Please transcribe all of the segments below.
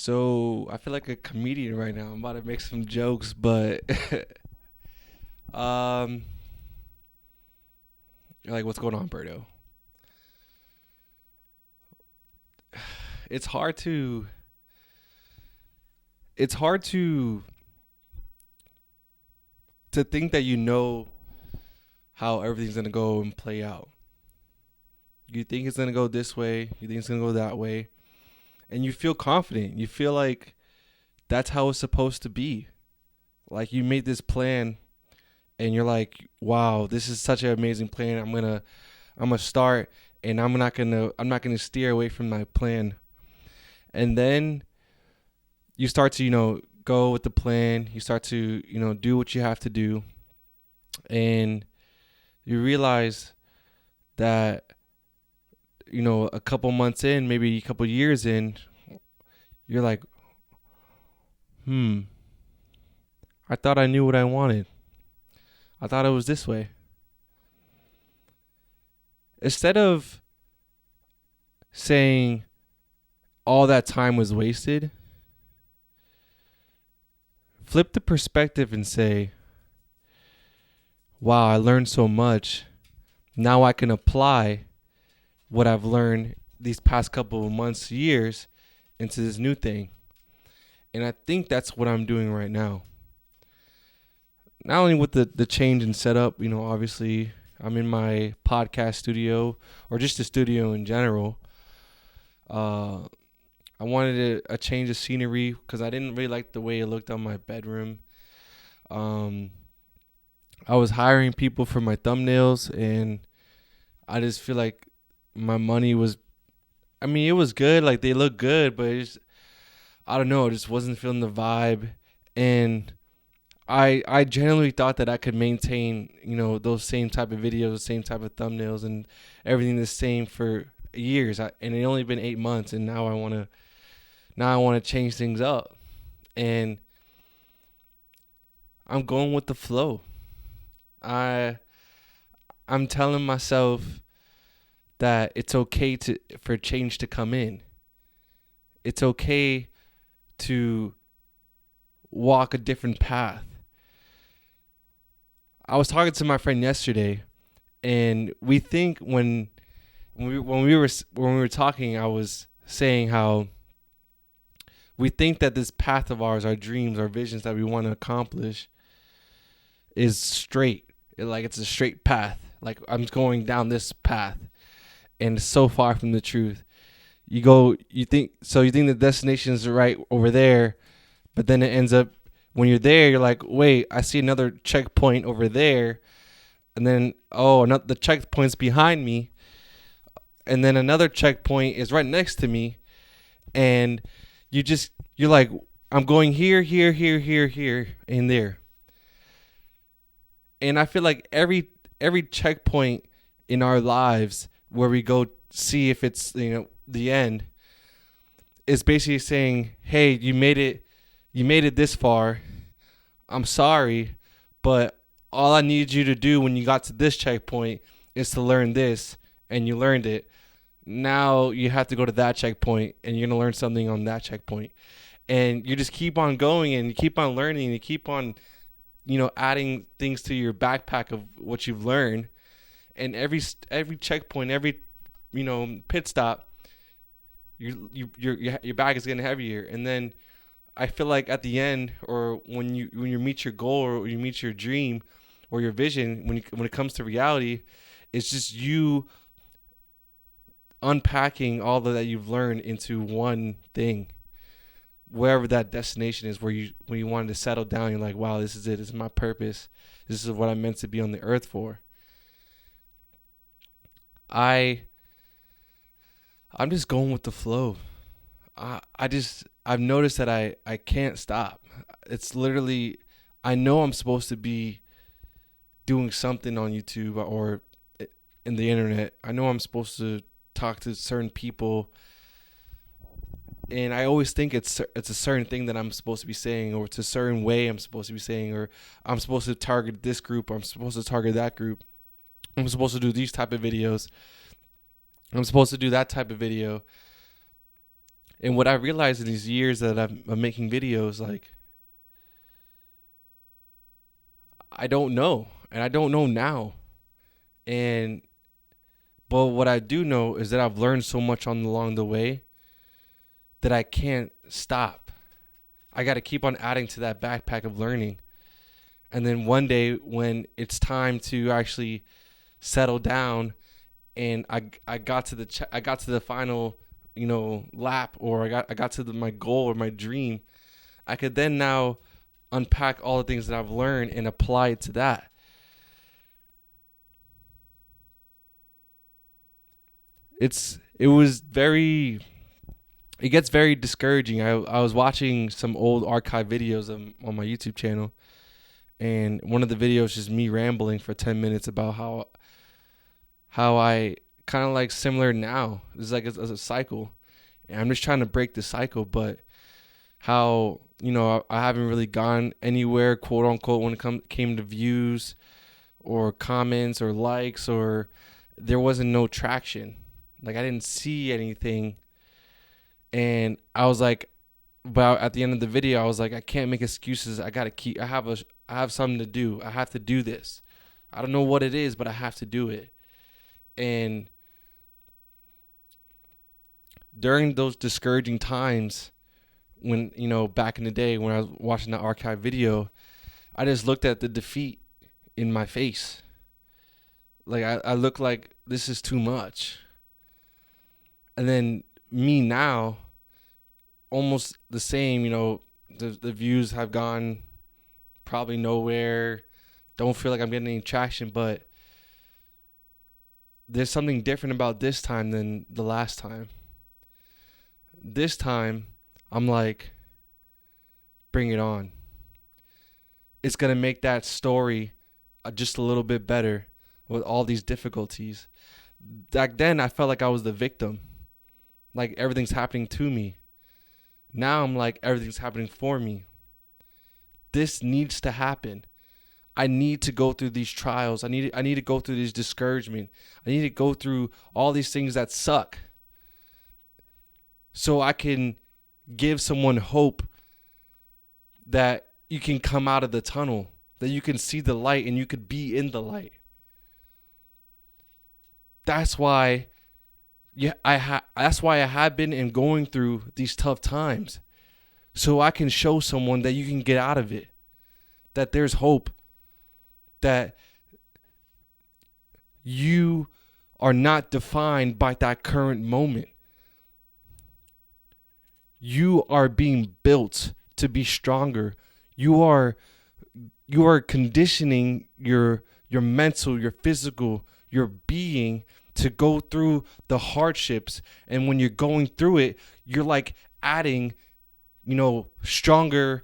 So I feel like a comedian right now. I'm about to make some jokes, but um, like what's going on, Berto? It's hard to it's hard to think that you know how everything's gonna go and play out. You think it's gonna go this way, you think it's gonna go that way, and you feel confident. You feel like that's how it's supposed to be. Like you made this plan and you're like, wow, this is such an amazing plan. I'm gonna start and I'm not gonna steer away from my plan. And then you start to, go with the plan. You start to, do what you have to do. And you realize that, a couple months in, maybe a couple years in, you're like, hmm, I thought I knew what I wanted. I thought it was this way. Instead of saying all that time was wasted, flip the perspective and say, wow, I learned so much. Now I can apply what I've learned these past couple of months, years into this new thing. And I think that's what I'm doing right now. Not only with the change in setup, obviously I'm in my podcast studio or just the studio in general. Uh, I wanted a change of scenery because I didn't really like the way it looked on my bedroom. Um, I was hiring people for my thumbnails, and I just feel like my money was. I mean, it was good. Like they look good, but I don't know. I just wasn't feeling the vibe, and I genuinely thought that I could maintain, those same type of videos, same type of thumbnails, and everything the same for years. And it only been 8 months, and now I want to change things up, and I'm going with the flow. I I'm telling myself that it's okay for change to come in. It's okay to walk a different path. I was talking to my friend yesterday, and we think when we were talking, I was saying how we think that this path of ours, our dreams, our visions that we want to accomplish, is straight. Like it's a straight path. Like I'm going down this path, and it's so far from the truth. You think the destination is right over there, but then it ends up when you're there, you're like, wait, I see another checkpoint over there, and then another the checkpoint's behind me, and then another checkpoint is right next to me, and you're like, I'm going here, here, here, here, here, and there, and I feel like every checkpoint in our lives where we go see if it's the end is basically saying, hey, you made it this far. I'm sorry, but all I need you to do when you got to this checkpoint is to learn this, and you learned it. Now you have to go to that checkpoint, and you're gonna learn something on that checkpoint, and you just keep on going, and you keep on learning, and you keep on, adding things to your backpack of what you've learned, and every checkpoint, every pit stop, your bag is getting heavier, and then I feel like at the end, or when you meet your goal, or you meet your dream or your vision, when it comes to reality, it's just you unpacking all that you've learned into one thing. Wherever that destination is, when you wanted to settle down, you're like, wow, this is it. This is my purpose. This is what I'm meant to be on the earth for. I I'm just going with the flow. I've noticed that I can't stop. It's literally, I know I'm supposed to be doing something on YouTube or in the internet. I know I'm supposed to talk to certain people, and I always think it's a certain thing that I'm supposed to be saying, or it's a certain way I'm supposed to be saying, or I'm supposed to target this group, or I'm supposed to target that group. I'm supposed to do these type of videos. I'm supposed to do that type of video. And what I realized in these years that I'm making videos, like, I don't know. And I don't know now. And, but what I do know is that I've learned so much along the way that I can't stop. I got to keep on adding to that backpack of learning. And then one day when it's time to actually settle down, and I got to the final, lap, or I got to my goal or my dream, I could then now unpack all the things that I've learned and apply it to that. It gets very discouraging. I was watching some old archive videos on my YouTube channel, and one of the videos is me rambling for 10 minutes about how I kind of like similar now. It's like as a cycle, and I'm just trying to break the cycle. But how I haven't really gone anywhere, quote unquote, when it came to views or comments or likes, or there wasn't no traction. Like, I didn't see anything, and I was like, but at the end of the video, I was like, I can't make excuses. I have something to do. I have to do this. I don't know what it is, but I have to do it. And during those discouraging times, when, back in the day when I was watching the archive video, I just looked at the defeat in my face. Like, I look like this is too much. And then me now, almost the same, the views have gone probably nowhere. Don't feel like I'm getting any traction, but there's something different about this time than the last time. This time, I'm like, bring it on. It's going to make that story just a little bit better with all these difficulties. Back then, I felt like I was the victim. Like, everything's happening to me. Now I'm like, everything's happening for me. This needs to happen. I need to go through these trials. I need to go through this discouragement. I need to go through all these things that suck, so I can give someone hope that you can come out of the tunnel, that you can see the light and you could be in the light. That's why that's why I have been and going through these tough times, so I can show someone that you can get out of it, that there's hope, that you are not defined by that current moment. You are being built to be stronger. You are conditioning your mental, your physical, your being to go through the hardships. And when you're going through it, you're like adding, stronger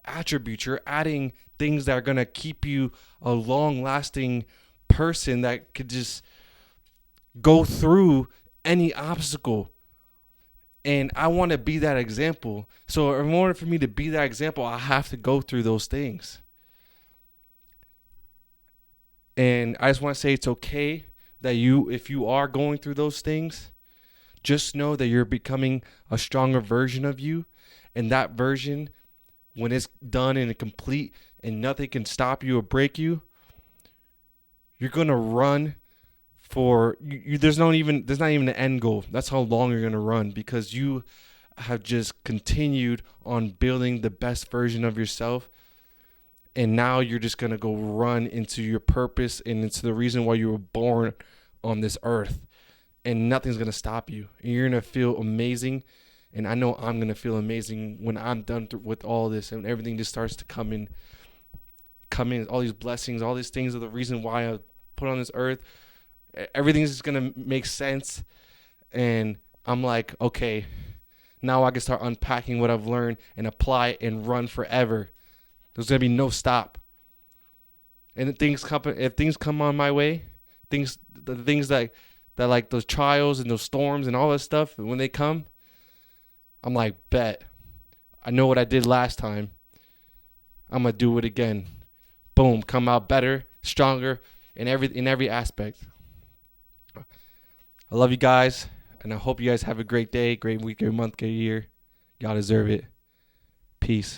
attributes. You're adding things that are going to keep you a long-lasting person that could just go through any obstacle. And I want to be that example. So in order for me to be that example, I have to go through those things. And I just want to say it's okay that if you are going through those things, just know that you're becoming a stronger version of you. And that version, when it's done and complete and nothing can stop you or break you, you're going to run for you. There's not even an end goal. That's how long you're going to run, because you have just continued on building the best version of yourself. And now you're just going to go run into your purpose and into the reason why you were born on this earth. And nothing's going to stop you. And you're going to feel amazing. And I know I'm going to feel amazing when I'm done with all this and everything just starts to come in, all these blessings, all these things are the reason why I put on this earth. Everything's just going to make sense. And I'm like, okay, now I can start unpacking what I've learned and apply it and run forever. There's going to be no stop. And if things come on my way, the things that like those trials and those storms and all that stuff, when they come, I'm like, bet. I know what I did last time. I'm going to do it again. Boom, come out better, stronger in every aspect. I love you guys. And I hope you guys have a great day, great week, great month, great year. Y'all deserve it. Peace.